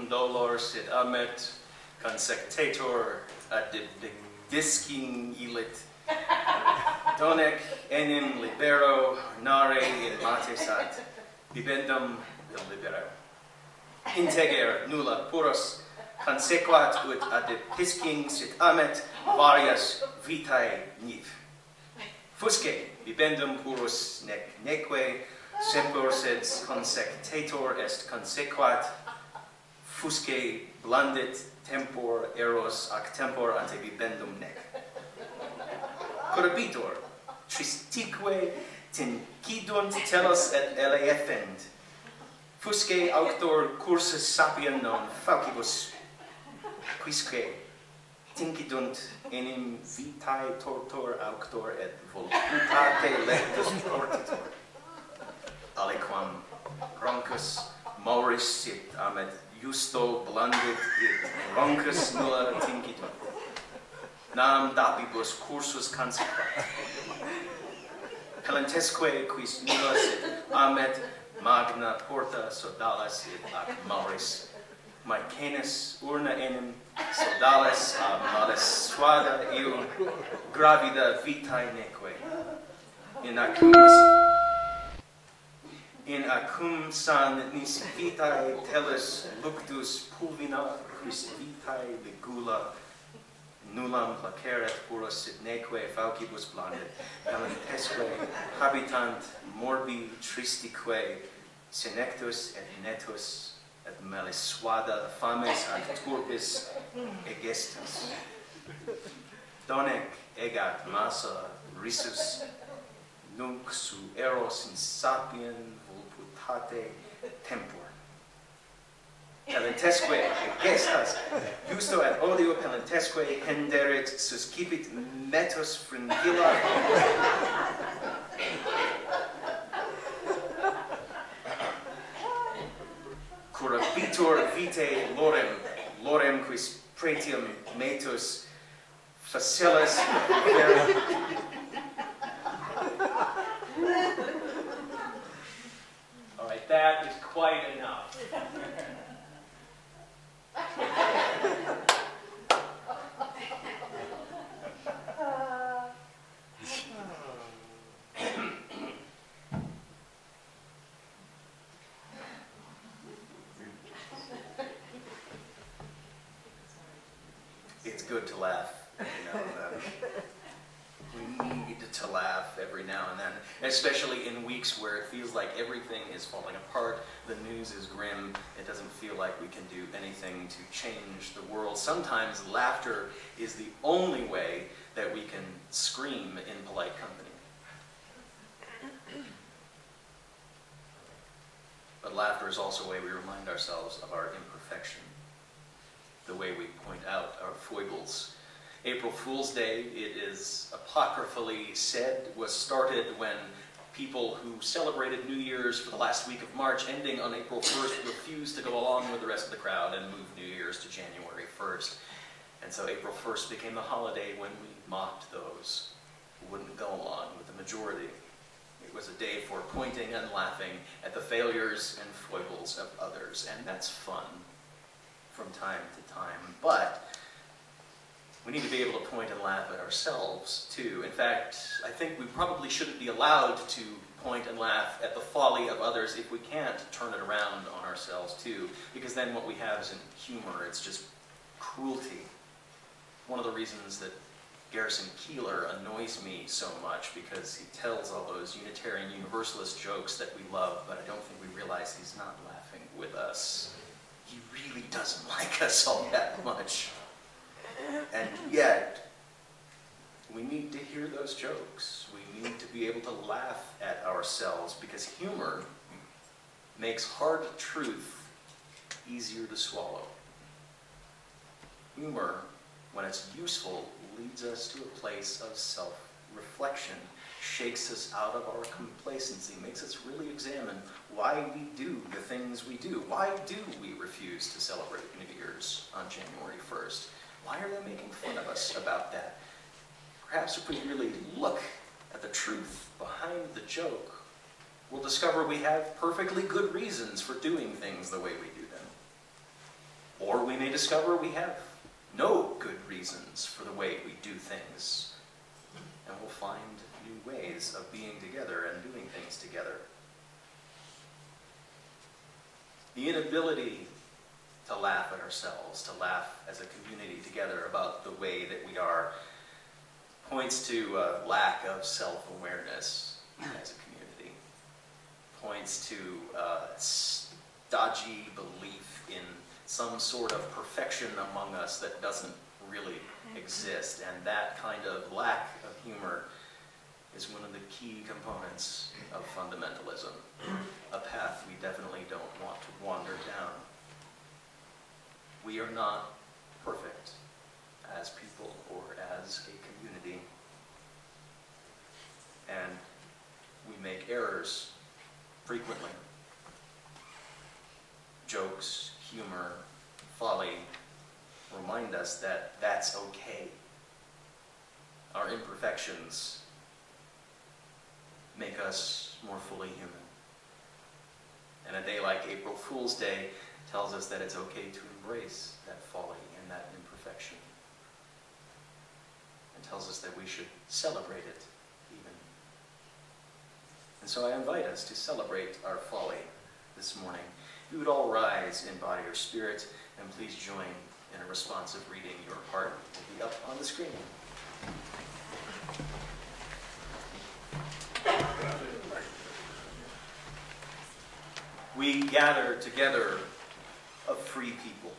dolor sit amet, consectator ad disking ilit, donec enim libero nare in matesat, bibendum il libero. Integer nulla puros, consequat ut ad pisking sit amet varias vitae niv. Fusque bibendum purus nec neque semper sed consectator est consequat, fusque blandit tempor eros ac tempor ante bibendum nec. Corribitor, tristique tincidunt telos et eleethend, fusque auctor cursus sapien non faucibus, quisque tincidunt enim vitae tortor auctor et voluptate lectus portitor. Aliquam roncus mauris sit amet justo blandit et roncus nulla tincidunt. Nam dapibus cursus consequat. Pelentesque quis nulla sit amet magna porta sodalis et ac mauris. Maecenis urna enim sodalis a modus suada ium gravida vitae neque. In acum san nisi vitae telis luctus pulvina quis vitae ligula nullam placeret purus sit neque faucibus blandit, pelentesque habitant morbi tristique senectus et netus et melissuada fames ad turbis egestus. Donec egat massa risus nunc su eros in sapien voluptate tempor. Pelentesque egestas justo ad oleo pelentesque henderit suscipit metus fringilla. Curabitur vitae lorem quis pretium metus facilis All right, that is quite enough. It's good to laugh every now and then. We need to laugh every now and then, especially in weeks where it feels like everything is falling apart, the news is grim, it doesn't feel like we can do anything to change the world. Sometimes laughter is the only way that we can scream in polite company. But laughter is also a way we remind ourselves of our imperfection, the way we point out our foibles. April Fool's Day, it is apocryphally said, was started when people who celebrated New Year's for the last week of March, ending on April 1st, refused to go along with the rest of the crowd and moved New Year's to January 1st. And so April 1st became the holiday when we mocked those who wouldn't go along with the majority. It was a day for pointing and laughing at the failures and foibles of others, and that's fun from time to time. But we need to be able to point and laugh at ourselves, too. In fact, I think we probably shouldn't be allowed to point and laugh at the folly of others if we can't turn it around on ourselves, too, because then what we have isn't humor, it's just cruelty. One of the reasons that Garrison Keillor annoys me so much, because he tells all those Unitarian Universalist jokes that we love, but I don't think we realize he's not laughing with us. He really doesn't like us all that much. And yet, we need to hear those jokes. We need to be able to laugh at ourselves, because humor makes hard truth easier to swallow. Humor, when it's useful, leads us to a place of self-reflection, shakes us out of our complacency, makes us really examine why we do the things we do. Why do we refuse to celebrate New Year's on January 1st? Why are they making fun of us about that? Perhaps if we really look at the truth behind the joke, we'll discover we have perfectly good reasons for doing things the way we do them. Or we may discover we have no good reasons for the way we do things, and we'll find new ways of being together and doing things together. The inability to laugh at ourselves, to laugh as a community together about the way that we are, points to a lack of self-awareness as a community, points to stodgy belief in some sort of perfection among us that doesn't really exist. And that kind of lack of humor is one of the key components of fundamentalism, a path we definitely don't want to wander down. We are not perfect as people or as a community, and we make errors frequently. Jokes, humor, folly remind us that that's okay. Our imperfections make us more fully human. And a day like April Fool's Day tells us that it's okay to embrace that folly and that imperfection. And tells us that we should celebrate it even. And so I invite us to celebrate our folly this morning. If you would all rise in body or spirit, and please join in a responsive reading. Your part will be up on the screen. We gather together a free people.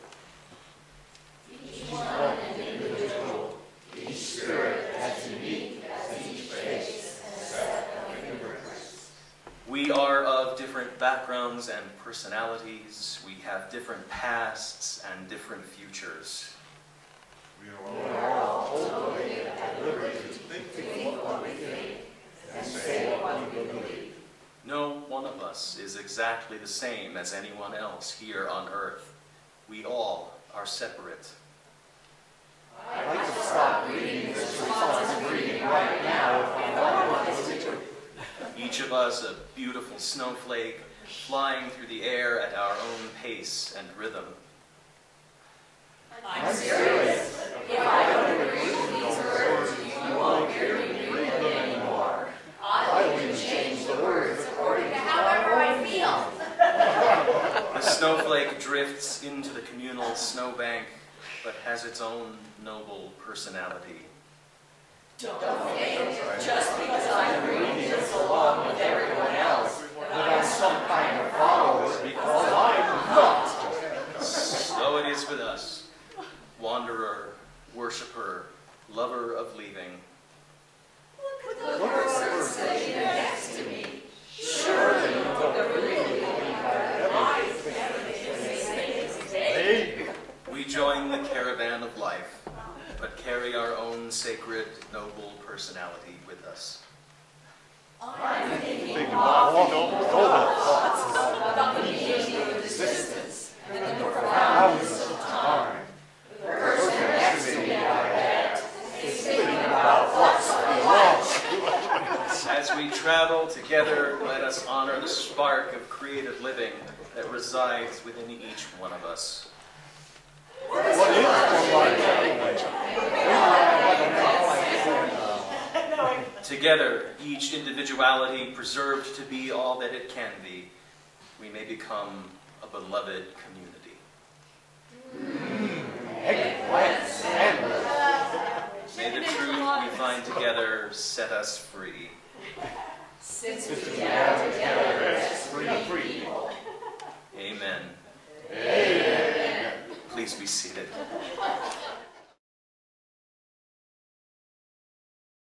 Each one an individual, each spirit as unique as each face and set of fingerprints. We are of different backgrounds and personalities. We have different pasts and different futures. We are all totally at liberty to think what we think and say what we believe. No one of us is exactly the same as anyone else here on earth. We all are separate. I'd like to stop reading this responsive reading right now if I want to. Each of us a beautiful snowflake flying through the air at our own pace and rhythm. I'm serious. If I don't agree with these words, you won't hear me read them anymore. I only change the words according to however I feel. The snowflake drifts into the communal snowbank, but has its own noble personality. Don't think, just because I'm reading this along with everyone else, that I'm some kind of follower, because I'm not. So it is with us, wanderer, worshiper, lover of leaving. Look at the person sitting next to me. Surely you don't really believe that everything they say is vague. We join the caravan of life, but carry our own sacred, noble personality with us. I'm thinking often about the meaning of existence and the profoundness of time. The person next to me, I bet, is thinking about what's beyond. As we travel together, let us honor the spark of creative living that resides within each one of us. What is life anyway? Together, each individuality preserved to be all that it can be, we may become a beloved community. May the truth we find together set us free. Since we gather together as free people. Amen. Amen. Please be seated.